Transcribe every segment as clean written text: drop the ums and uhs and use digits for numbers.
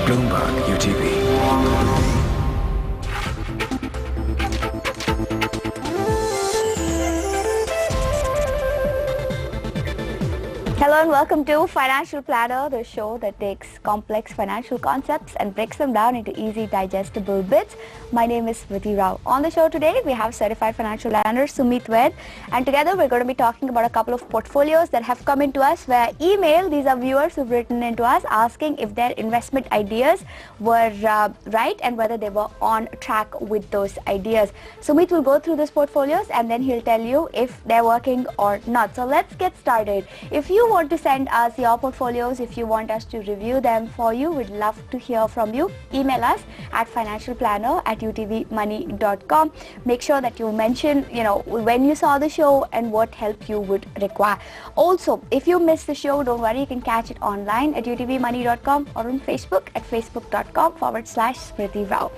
Bloomberg UTV. Hello and welcome to Financial Planner, the show that takes complex financial concepts and breaks them down into easy, digestible bits. My name is Smriti Rao. On the show today, we have certified financial planner Sumit Ved, and together we're going to be talking about a couple of portfolios that have come into us via email. These are viewers who've written into us asking if their investment ideas were right and whether they were on track with those ideas. Sumit will go through these portfolios and then he'll tell you if they're working or not. So let's get started. If you want to send us your portfolios, if you want us to review them for you, we'd love to hear from you. Email us at financialplanner@utvmoney.com. Make sure that you mention, when you saw the show and what help you would require. Also, if you missed the show, don't worry, you can catch it online at utvmoney.com or on Facebook at facebook.com/Smriti Rao.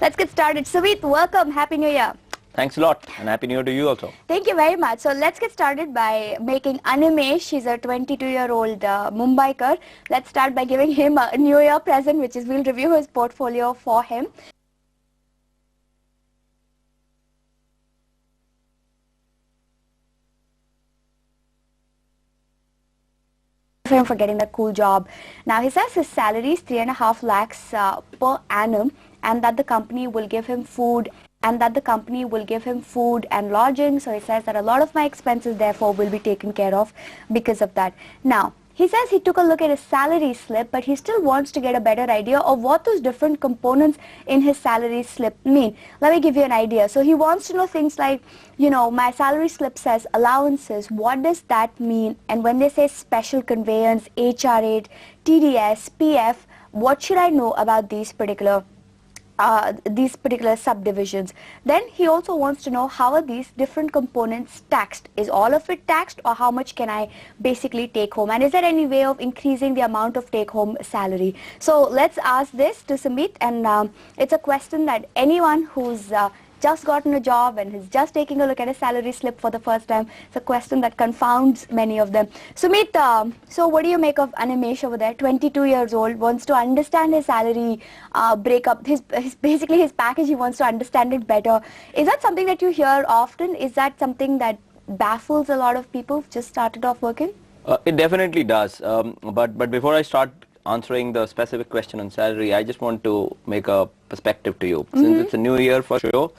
Let's get started. Sumit, welcome. Happy New Year. Thanks a lot, and Happy New Year to you also. Thank you very much. So let's get started by making Animesh. He's a 22-year-old Mumbaiker. Let's start by giving him a New Year present, which is we'll review his portfolio for him. For him for getting that cool job. Now he says his salary is 3.5 lakhs per annum, and that the company will give him food and lodging. So he says that a lot of my expenses therefore will be taken care of because of that. Now, he says he took a look at his salary slip, but he still wants to get a better idea of what those different components in his salary slip mean. Let me give you an idea. So he wants to know things like, my salary slip says allowances. What does that mean? And when they say special conveyance, HR8, TDS, PF, what should I know about these particular subdivisions? Then he also wants to know how are these different components taxed. Is all of it taxed, or how much can I basically take home? And is there any way of increasing the amount of take-home salary? So let's ask this to Sumit, and it's a question that anyone who's just gotten a job and is just taking a look at a salary slip for the first time, it's a question that confounds many of them. Sumit, so what do you make of Animesh over there? 22 years old, wants to understand his salary breakup, basically his package. He wants to understand it better. Is that something that you hear often? Is that something that baffles a lot of people who've just started off working? It definitely does. But before I start answering the specific question on salary, I just want to make a perspective to you. Since it's a new year for sure,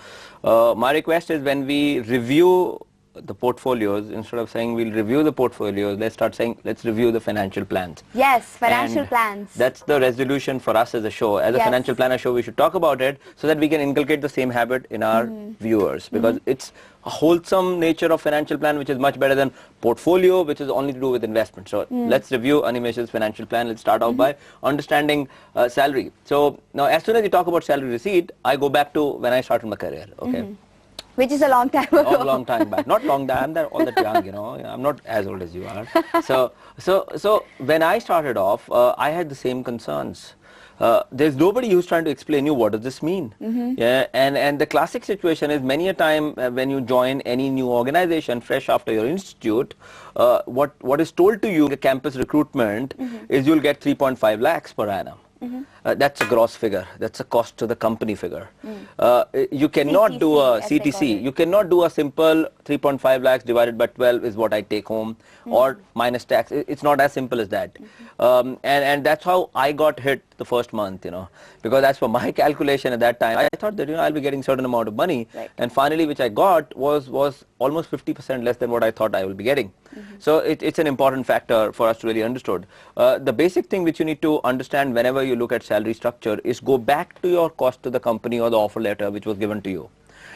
my request is when we review the portfolios, instead of saying we'll review the portfolios, let's start saying let's review the financial plans. Yes, financial plans. That's the resolution for us as a show. As a financial planner show, we should talk about it so that we can inculcate the same habit in our viewers, because it's a wholesome nature of financial plan which is much better than portfolio, which is only to do with investment. So let's review Animesh's financial plan. Let's start off by understanding salary. So now as soon as you talk about salary receipt, I go back to when I started my career. Okay. Which is a long time ago. A long time back. Not long time, I'm all that young, I'm not as old as you are. So when I started off, I had the same concerns. There's nobody who's trying to explain you what does this mean. Yeah, and the classic situation is many a time when you join any new organization fresh after your institute, what is told to you in campus recruitment is you'll get 3.5 lakhs per annum. That's a gross figure. That's a cost to the company figure. You cannot do a CTC. You cannot do a simple 3.5 lakhs divided by 12 is what I take home or minus tax. It's not as simple as that. And that's how I got hit the first month, because as per my calculation at that time, I thought that, I'll be getting certain amount of money. Right. And finally, which I got was almost 50% less than what I thought I will be getting. So it's an important factor for us to really understand. The basic thing which you need to understand whenever you look at salary structure is go back to your cost to the company or the offer letter which was given to you.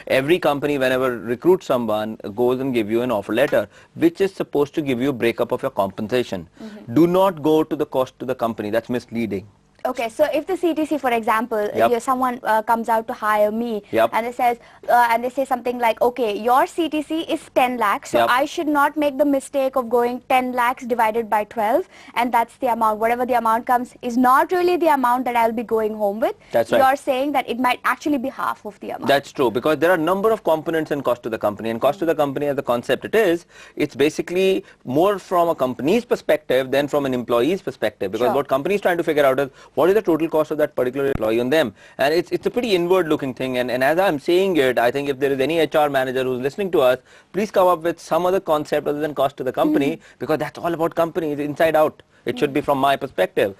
Every company, whenever recruits someone, goes and give you an offer letter which is supposed to give you a breakup of your compensation. Do not go to the cost to the company. That's misleading. Okay, so if the CTC, for example, someone comes out to hire me, and they says, and they say something like, okay, your CTC is 10 lakhs, so I should not make the mistake of going 10 lakhs divided by 12, and that's the amount. Whatever the amount comes is not really the amount that I'll be going home with. That's right. You're saying that it might actually be half of the amount. That's true, because there are a number of components in cost to the company, and cost to the company as the concept it's basically more from a company's perspective than from an employee's perspective, because what company is trying to figure out is what is the total cost of that particular employee on them? And it's a pretty inward looking thing. And as I'm saying it, I think if there is any HR manager who's listening to us, please come up with some other concept other than cost to the company, because that's all about companies inside out. It should be from my perspective.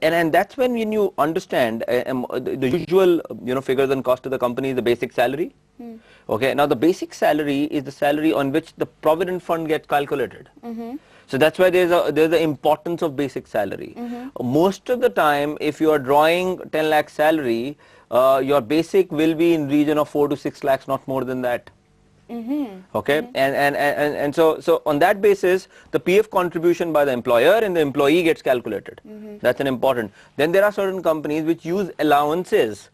And that's when you understand the usual figures and cost to the company is the basic salary. Okay, now the basic salary is the salary on which the provident fund gets calculated. So that's why there's the importance of basic salary. Most of the time, if you are drawing 10 lakh salary, your basic will be in region of 4 to 6 lakhs, not more than that. Okay, and so on that basis, the PF contribution by the employer and the employee gets calculated. That's an important. Then there are certain companies which use allowances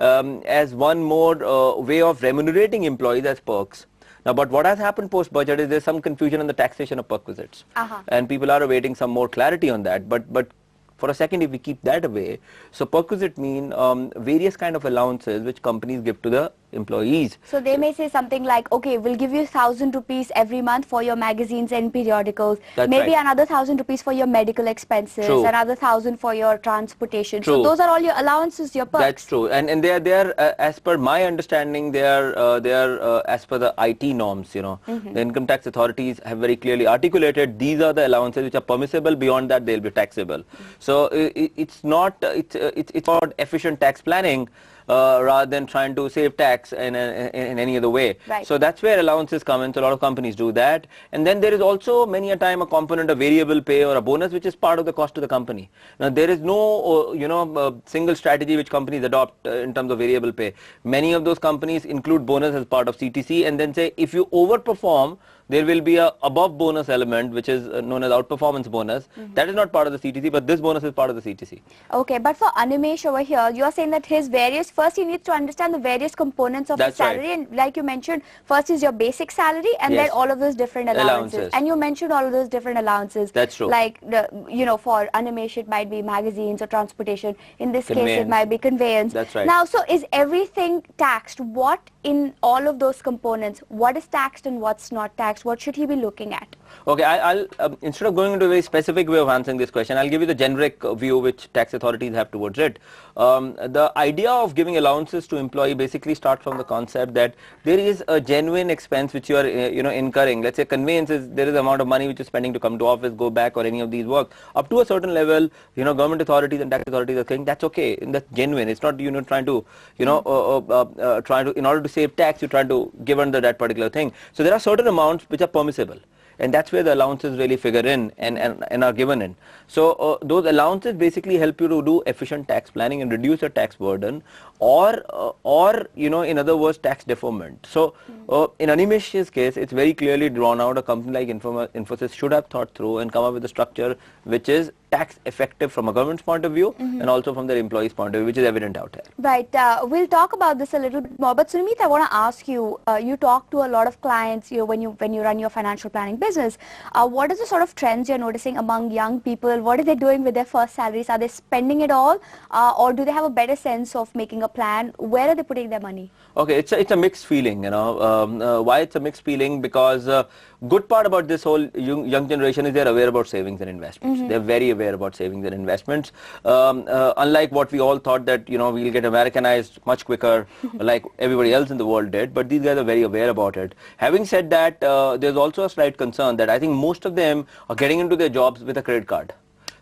as one more way of remunerating employees as perks. Now, but what has happened post-budget is there's some confusion on the taxation of perquisites, and people are awaiting some more clarity on that. But for a second, if we keep that away, so perquisite mean various kind of allowances which companies give to the employees. So they may say something like, okay, we'll give you 1,000 rupees every month for your magazines and periodicals. That's maybe right. another 1,000 rupees for your medical expenses. True. Another 1,000 for your transportation. True. So those are all your allowances, your perks. That's true, and they are as per my understanding, they are as per the IT norms. The income tax authorities have very clearly articulated these are the allowances which are permissible. Beyond that, they'll be taxable. So it's about efficient tax planning. Rather than trying to save tax in any other way. Right. So that's where allowances come in. So a lot of companies do that. And then there is also many a time a component of variable pay or a bonus which is part of the cost to the company. Now there is no single strategy which companies adopt in terms of variable pay. Many of those companies include bonus as part of CTC and then say if you overperform, there will be a above bonus element which is known as outperformance bonus. That is not part of the CTC, but this bonus is part of the CTC. Okay, but for Animesh over here, you are saying that first he needs to understand the various components of his salary, and like you mentioned, first is your basic salary and then all of those different allowances. And you mentioned all of those different allowances. That's true. Like, for Animesh it might be magazines or transportation. In this case it might be conveyance. That's right. Now, so is everything taxed? What in all of those components, what is taxed and what's not taxed? What should he be looking at? Okay, I'll instead of going into a very specific way of answering this question, I'll give you the generic view which tax authorities have towards it. The idea of giving allowances to employee basically starts from the concept that there is a genuine expense which you are incurring. Let's say conveyances, there is an amount of money which you're spending to come to office, go back, or any of these work. Up to a certain level, government authorities and tax authorities are saying that's okay, and that's genuine. It's not trying to in order to save tax, you're trying to give under that particular thing. So there are certain amounts which are permissible. And that's where the allowances really figure in and are given in. So those allowances basically help you to do efficient tax planning and reduce your tax burden, or in other words, tax deferment. So in Animesh's case, it's very clearly drawn out. A company like Infosys should have thought through and come up with a structure which is tax effective from a government's point of view and also from their employees' point of view, which is evident out there. Right. We'll talk about this a little bit more. But Sunmeet, I want to ask you, you talk to a lot of clients when you run your financial planning business. What are the sort of trends you're noticing among young people? What are they doing with their first salaries? Are they spending it all? Or do they have a better sense of making a plan? Where are they putting their money? Okay, it's a mixed feeling, why it's a mixed feeling? Because good part about this whole young generation is they're aware about savings and investments. They're very aware about savings and investments. Unlike what we all thought that, we'll get Americanized much quicker like everybody else in the world did, but these guys are very aware about it. Having said that, there's also a slight concern that I think most of them are getting into their jobs with a credit card.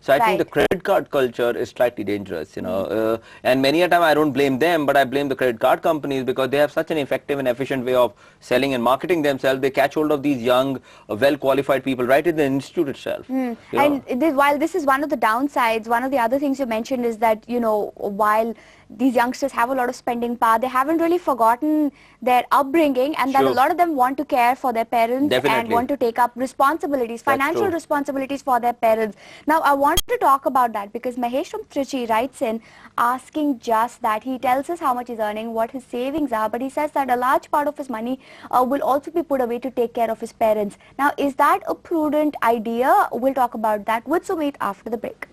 So I think the credit card culture is slightly dangerous, and many a time I don't blame them, but I blame the credit card companies because they have such an effective and efficient way of selling and marketing themselves. They catch hold of these young, well-qualified people right in the institute itself. And while this is one of the downsides, one of the other things you mentioned is that, while these youngsters have a lot of spending power, they haven't really forgotten their upbringing, and that a lot of them want to care for their parents and want to take up responsibilities, financial responsibilities for their parents. Now, I want to talk about that because Mahesh from Trichy writes in asking just that. He tells us how much he's earning, what his savings are, but he says that a large part of his money will also be put away to take care of his parents. Now, is that a prudent idea? We'll talk about that with Sumit after the break.